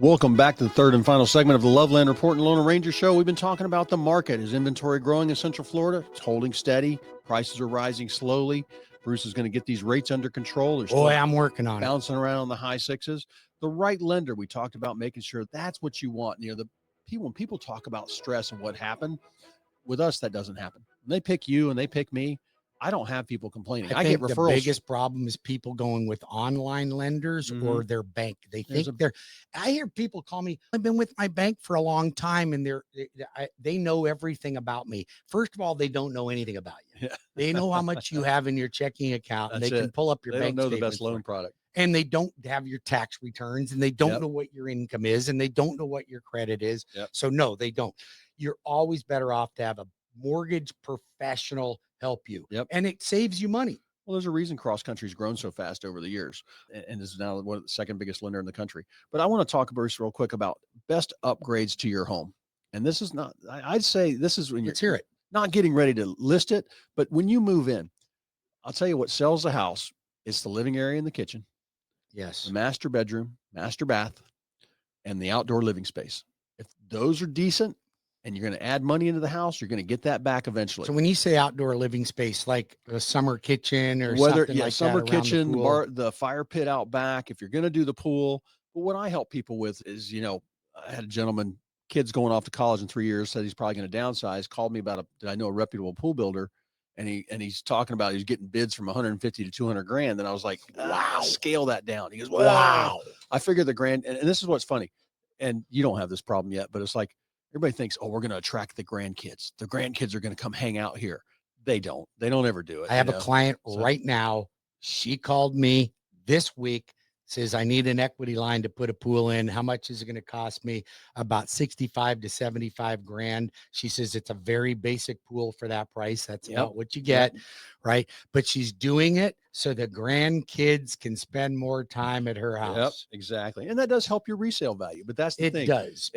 Welcome back to the third and final segment of the Loveland Report and Lone Ranger Show. We've been talking about the market. Is inventory growing in Central Florida? It's holding steady. Prices are rising slowly. Bruce is going to get these rates under control. Boy, I'm working on it. Bouncing around in the high sixes. The right lender, we talked about making sure that's what you want. You know, when people talk about stress and what happened, with us, that doesn't happen. When they pick you and they pick me, I don't have people complaining. I get referrals. The biggest problem is people going with online lenders or their bank. They think I hear people call me, I've been with my bank for a long time and they know everything about me. First of all, they don't know anything about you. Yeah. They know how much you have in your checking account and they can pull up your bank statement. They don't know the best loan product. And they don't have your tax returns and they don't know what your income is and they don't know what your credit is. So no, they don't. You're always better off to have a mortgage professional help you. And it saves you money. Well, there's a reason cross country's grown so fast over the years and is now one of the second biggest lender in the country. But I want to talk, Bruce, real quick about best upgrades to your home. And this is not, I'd say this is when Let's hear it. Not getting ready to list it, but when you move in, I'll tell you what sells the house. It's the living area and the kitchen. Yes. The master bedroom, master bath, and the outdoor living space. If those are decent, and you're going to add money into the house, you're going to get that back eventually. So when you say outdoor living space, like a summer kitchen or something like that, summer kitchen, the fire pit out back, if you're going to do the pool. But what I help people with is, you know, I had a gentleman, kids going off to college in 3 years, said he's probably going to downsize, called me about did I know a reputable pool builder? And he's talking about he's getting bids from 150 to 200 grand. And I was like, wow, scale that down. He goes, wow. I figured the grand, and this is what's funny. And you don't have this problem yet, but it's like, everybody thinks, oh, we're going to attract the grandkids. The grandkids are going to come hang out here. They don't ever do it. I have a client right now. She called me this week, says, I need an equity line to put a pool in. How much is it going to cost me? About 65 to 75 grand. She says, it's a very basic pool for that price. That's about what you get. Right. But she's doing it so the grandkids can spend more time at her house. Exactly. And that does help your resale value, but that's the thing. It does.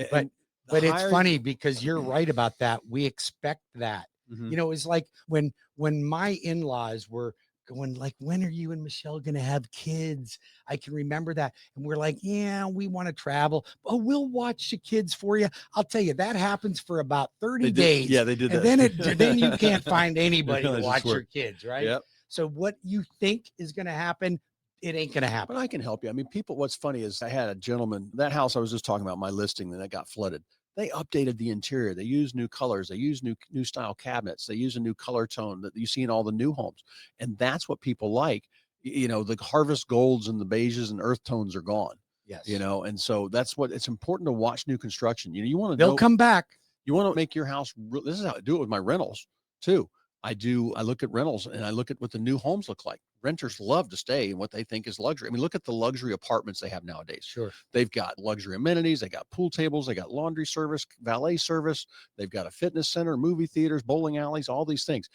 But it's funny because you're right about that. We expect that. You know, it's like when my in-laws were going like, when are you and Michelle going to have kids? I can remember that. And we're like, yeah, we want to travel. Oh, we'll watch the kids for you. I'll tell you, that happens for about 30 days. Yeah, they did and that. Then you can't find anybody to watch your kids, right? Yep. So what you think is going to happen, it ain't going to happen. But I can help you. I mean, what's funny is I had a gentleman, that house I was just talking about, my listing, that got flooded. They updated the interior. They use new colors. They use new style cabinets. They use a new color tone that you see in all the new homes. And that's what people like. You know, the harvest golds and the beiges and earth tones are gone. Yes. You know, and so that's what it's important to watch new construction. You know, you want to They'll come back. You want to make your house. This is how I do it with my rentals too. I look at rentals and I look at what the new homes look like. Renters love to stay in what they think is luxury. I mean, look at the luxury apartments they have nowadays. Sure. They've got luxury amenities. They got pool tables. They got laundry service, valet service. They've got a fitness center, movie theaters, bowling alleys, all these things.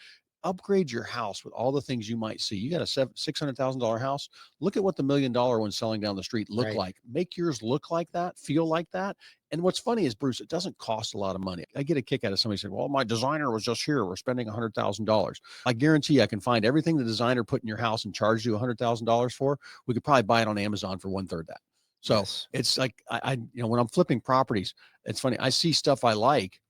Upgrade your house with all the things you might see. You got a $600,000 house. Look at what the $1 million one selling down the street look like. Make yours look like that, feel like that. And what's funny is, Bruce, it doesn't cost a lot of money. I get a kick out of somebody saying, well, my designer was just here. We're spending $100,000. I guarantee you I can find everything the designer put in your house and charged you $100,000 for. We could probably buy it on Amazon for 1/3 that. So it's like, you know, when I'm flipping properties, it's funny. I see stuff I like.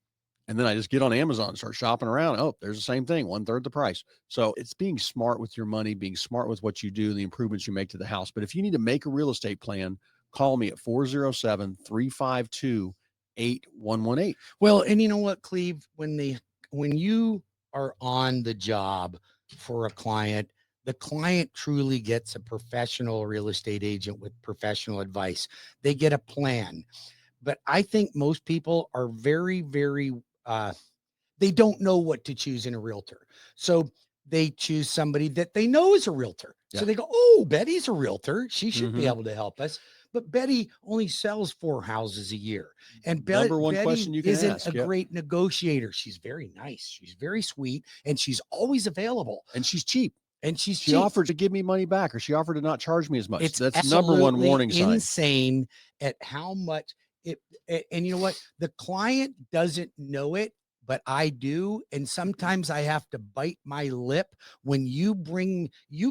And then I just get on Amazon and start shopping around. Oh, there's the same thing, 1/3 the price. So it's being smart with your money, being smart with what you do, the improvements you make to the house. But if you need to make a real estate plan, call me at 407-352-8118. Well, and you know what, Cleve, when you are on the job for a client, the client truly gets a professional real estate agent with professional advice. They get a plan. But I think most people are very, very, they don't know what to choose in a realtor. So they choose somebody that they know is a realtor. So they go, oh, Betty's a realtor. She should be able to help us. But Betty only sells 4 houses a year. And Number one Betty question you can isn't ask. a great negotiator. She's very nice. She's very sweet. And she's always available. And she's cheap. She offered to give me money back, or she offered to not charge me as much. That's number one warning sign. Insane at how much and you know what? The client doesn't know it, but I do. And sometimes I have to bite my lip when you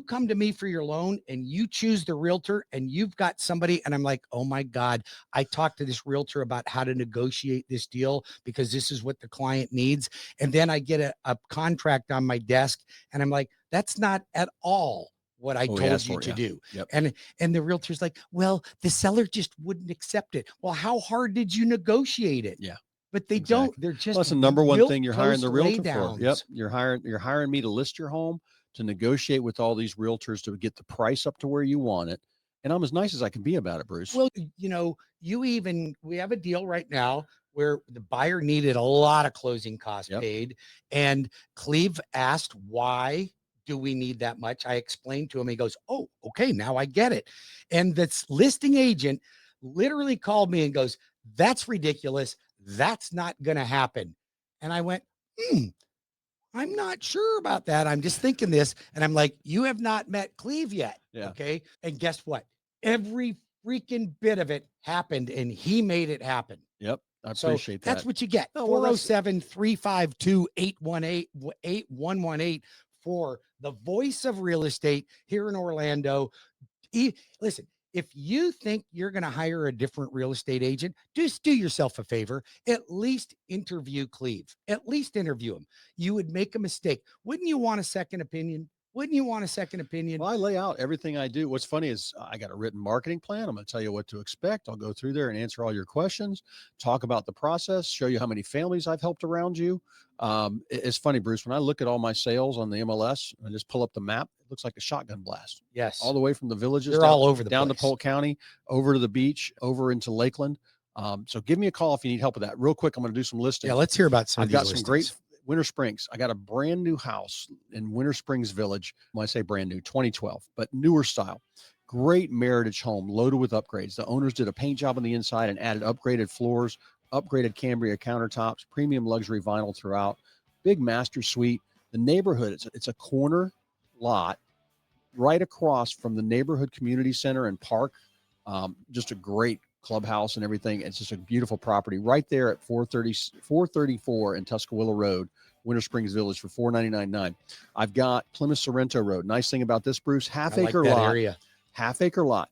come to me for your loan and you choose the realtor and you've got somebody. And I'm like, oh my God, I talked to this realtor about how to negotiate this deal because this is what the client needs. And then I get a contract on my desk and I'm like, that's not at all what I told you to do. Yep. And the realtor's like, well, the seller just wouldn't accept it. Well, how hard did you negotiate it? Yeah. But they don't. They're just Well, that's the number one thing you're hiring the realtor laydowns. for. Yep. You're hiring me to list your home, to negotiate with all these realtors to get the price up to where you want it. And I'm as nice as I can be about it, Bruce. Well, you know, we have a deal right now where the buyer needed a lot of closing costs paid. And Cleve asked, why do we need that much? I explained to him. He goes, oh, okay, now I get it. And this listing agent literally called me and goes, that's ridiculous. That's not going to happen. And I went, I'm not sure about that. I'm just thinking this. And I'm like, you have not met Cleve yet. Yeah. Okay. And guess what? Every freaking bit of it happened and he made it happen. Yep. I appreciate that. That's what you get. 407-352-8118 for the voice of real estate here in Orlando. Listen, if you think you're going to hire a different real estate agent, just do yourself a favor. At least interview Cleve. At least interview him. You would make a mistake. Wouldn't you want a second opinion? Wouldn't you want a second opinion? Well, I lay out everything I do. What's funny is I got a written marketing plan. I'm going to tell you what to expect. I'll go through there and answer all your questions, talk about the process, show you how many families I've helped around you. It's funny, Bruce, when I look at all my sales on the MLS and just pull up the map, it looks like a shotgun blast. Yes. All the way from the villages They're all over the down place. to Polk County, over to the beach, over into Lakeland. So give me a call if you need help with that. Real quick, I'm going to do some listings. Yeah, let's hear about some I've of got these some listings. great Winter Springs. I got a brand new house in Winter Springs Village. When I say brand new, 2012, but newer style. Great Meritage home loaded with upgrades. The owners did a paint job on the inside and added upgraded floors, upgraded Cambria countertops, premium luxury vinyl throughout. Big master suite. The neighborhood, it's a corner lot right across from the neighborhood community center and park. Just a great clubhouse and everything. It's just a beautiful property right there at 434 in Tuscaloosa Road, Winter Springs Village for $499.9. I've got Plymouth Sorrento Road. Nice thing about this, Bruce, half acre lot,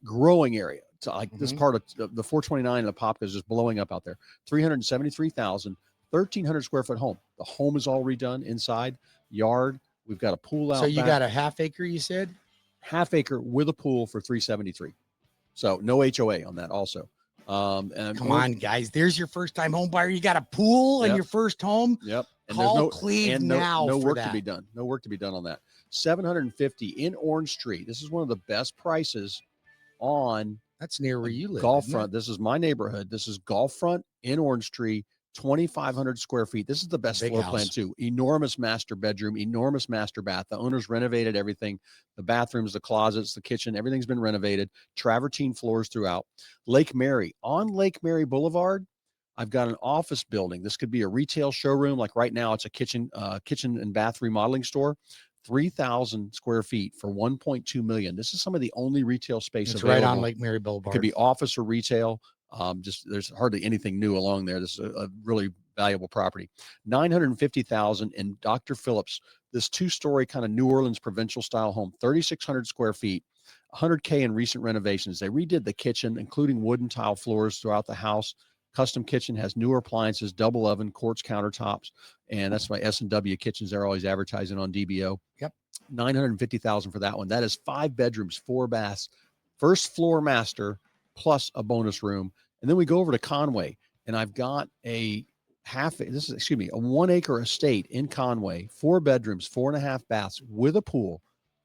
growing area. So like this part of the 429 and the Popka is just blowing up out there. 373,000, 1,300 square foot home. The home is all redone inside, yard. We've got a pool out. So you got a half acre, you said? Half acre with a pool for 373. So no HOA on that also. And come on, guys. There's your first time home buyer. You got a pool in your first home. Yep. And call Cleve now. No for work that. to be done. No work to be done on that. 750 in Orange Tree. This is one of the best prices on. That's near where you live. Golf Front. This is my neighborhood. This is Golf Front in Orange Tree. 2,500 square feet. This is the best floor plan too. Enormous master bedroom, enormous master bath. The owners renovated everything. The bathrooms, the closets, the kitchen, everything's been renovated. Travertine floors throughout. Lake Mary. On Lake Mary Boulevard, I've got an office building. This could be a retail showroom. Like right now, it's a kitchen and bath remodeling store. 3,000 square feet for $1.2 million. This is some of the only retail space it's available. Right on Lake Mary Boulevard. It could be office or retail. There's hardly anything new along there. This is a really valuable property. 950,000 in Dr. Phillips. This 2-story kind of New Orleans provincial style home, 3,600 square feet, 100K in recent renovations. They redid the kitchen, including wooden tile floors throughout the house. Custom kitchen has newer appliances, double oven, quartz countertops, and that's my S&W kitchens. They're always advertising on DBO. Yep. 950,000 for that one. That is 5 bedrooms, 4 baths, first floor master, plus a bonus room. And then we go over to Conway, and I've got a 1 acre estate in Conway, 4 bedrooms, 4.5 baths with a pool,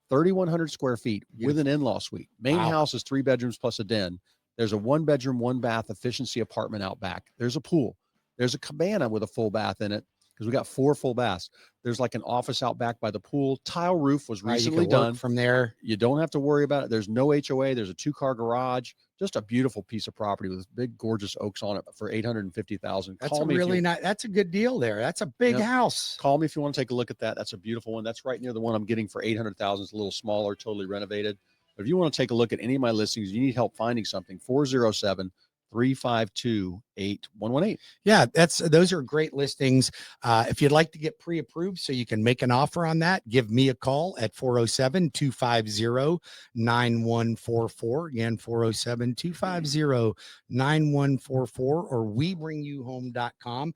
3,100 square feet with an in-law suite. Main house is 3 bedrooms plus a den. There's a 1 bedroom, 1 bath efficiency apartment out back. There's a pool. There's a cabana with a full bath in it because we got 4 full baths. There's like an office out back by the pool. Tile roof was recently done. From there, you don't have to worry about it. There's no HOA. There's a 2-car garage. Just a beautiful piece of property with big, gorgeous oaks on it for $850,000. That's a really nice. That's a good deal there. That's a big house. Call me if you want to take a look at that. That's a beautiful one. That's right near the one I'm getting for $800,000. It's a little smaller, totally renovated. But if you want to take a look at any of my listings, you need help finding something, 407 352-8118. Yeah, those are great listings. If you'd like to get pre-approved so you can make an offer on that, give me a call at 407-250-9144. Again, 407-250-9144 or webringyouhome.com.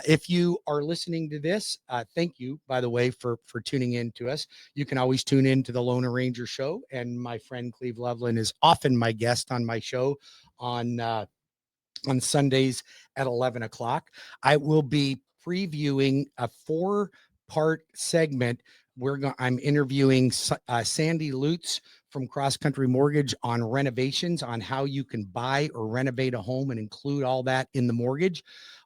If you are listening to this, thank you, by the way, for tuning in to us. You can always tune in to the Lone Ranger Show, and my friend Cleve Loveland is often my guest on my show on Sundays at 11 o'clock. I will be previewing a 4-part segment. I'm interviewing Sandy Lutz from Cross Country Mortgage on renovations, on how you can buy or renovate a home and include all that in the mortgage.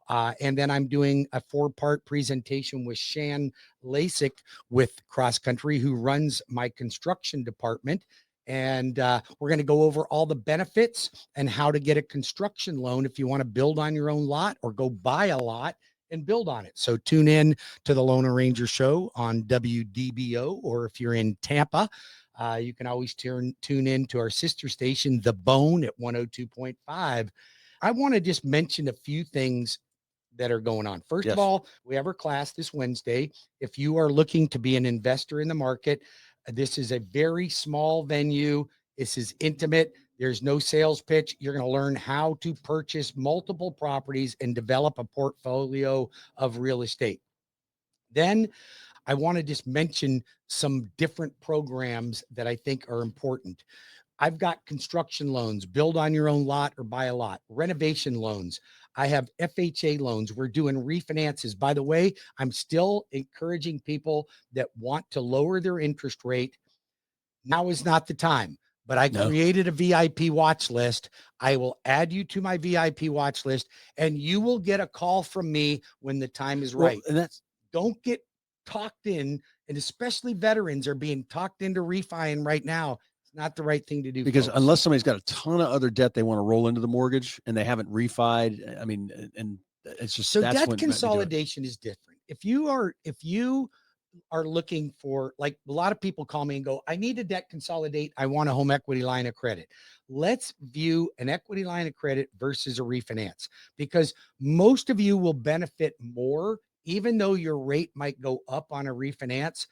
And then I'm doing a 4-part presentation with Shan Lasik with Cross Country, who runs my construction department. And we're going to go over all the benefits and how to get a construction loan if you want to build on your own lot or go buy a lot and build on it. So tune in to the Lone Ranger Show on WDBO, or if you're in Tampa, you can always tune in to our sister station, The Bone, at 102.5. I want to just mention a few things that are going on. First of all, we have our class this Wednesday. If you are looking to be an investor in the market, this is a very small venue. This is intimate. There's no sales pitch. You're going to learn how to purchase multiple properties and develop a portfolio of real estate. Then I want to just mention some different programs that I think are important. I've got construction loans, build on your own lot or buy a lot, renovation loans. I have FHA loans. We're doing refinances. By the way, I'm still encouraging people that want to lower their interest rate. Now is not the time, but I created a VIP watch list. I will add you to my VIP watch list, and you will get a call from me when the time is right. And don't get talked in, and especially veterans are being talked into refining right now. Not the right thing to do, because folks. Unless somebody's got a ton of other debt they want to roll into the mortgage and they haven't refied, I mean, and it's just, so that's debt when consolidation is different. If you are looking for, like, a lot of people call me and go, I need to debt consolidate, I want a home equity line of credit. Let's view an equity line of credit versus a refinance, because most of you will benefit more, even though your rate might go up on a refinance.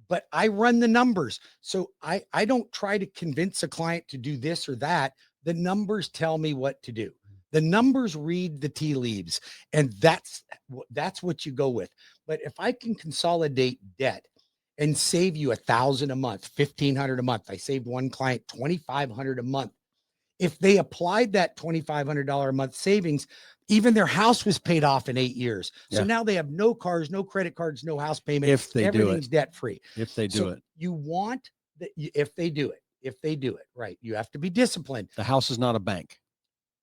But I run the numbers. So I don't try to convince a client to do this or that. The numbers tell me what to do. The numbers read the tea leaves, and that's what you go with. But if I can consolidate debt and save you $1,000 a month, $1,500 a month, I saved one client $2,500 a month. If they applied that $2,500 a month savings, even their house was paid off in 8 years. So now they have no cars, no credit cards, no house payment. If they everything's debt free. If they do it, you want that. If they do it, right. You have to be disciplined. The house is not a bank.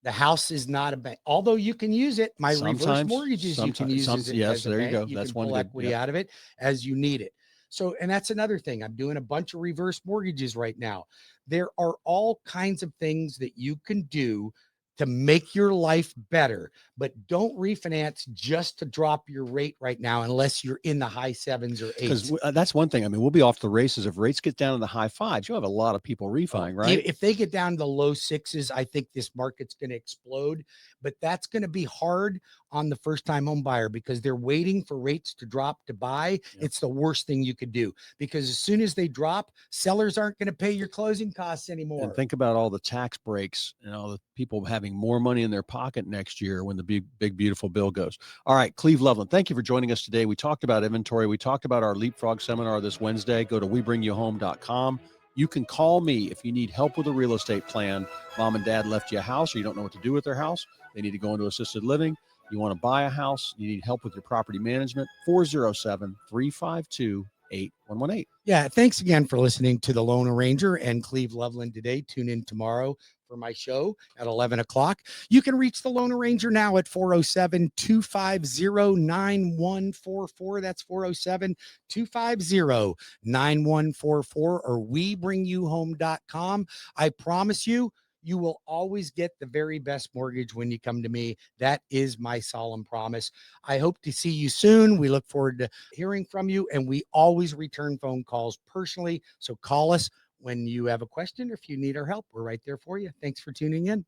The house is not a bank, although you can use it. My reverse mortgages, you can use it as a bank. You can pull equity out of it as you need it. So, and that's another thing. I'm doing a bunch of reverse mortgages right now. There are all kinds of things that you can do to make your life better, but don't refinance just to drop your rate right now, unless you're in the high 7s or 8s. Because that's one thing. I mean, we'll be off the races if rates get down in the high 5s. You'll have a lot of people refining, right? If they get down to the low 6s, I think this market's going to explode. But that's going to be hard on the first-time home buyer, because they're waiting for rates to drop to buy. Yep. It's the worst thing you could do, because as soon as they drop, sellers aren't going to pay your closing costs anymore. And think about all the tax breaks and all the people having more money in their pocket next year when the big beautiful bill goes. All right, Cleve Loveland, thank you for joining us today. We talked about inventory. We talked about our Leapfrog seminar this Wednesday. Go to webringyouhome.com. You can call me if you need help with a real estate plan. Mom and dad left you a house, or you don't know what to do with their house. They need to go into assisted living. You want to buy a house. You need help with your property management. 407-352-8118. Yeah. Thanks again for listening to the Lone Ranger and Cleve Loveland today. Tune in tomorrow for my show at 11 o'clock. You can reach the Lone Ranger now at 407-250-9144. That's 407-250-9144, or webringyouhome.com. I promise you, you will always get the very best mortgage when you come to me. That is my solemn promise. I hope to see you soon. We look forward to hearing from you, and we always return phone calls personally. So call us when you have a question, or if you need our help. We're right there for you. Thanks for tuning in.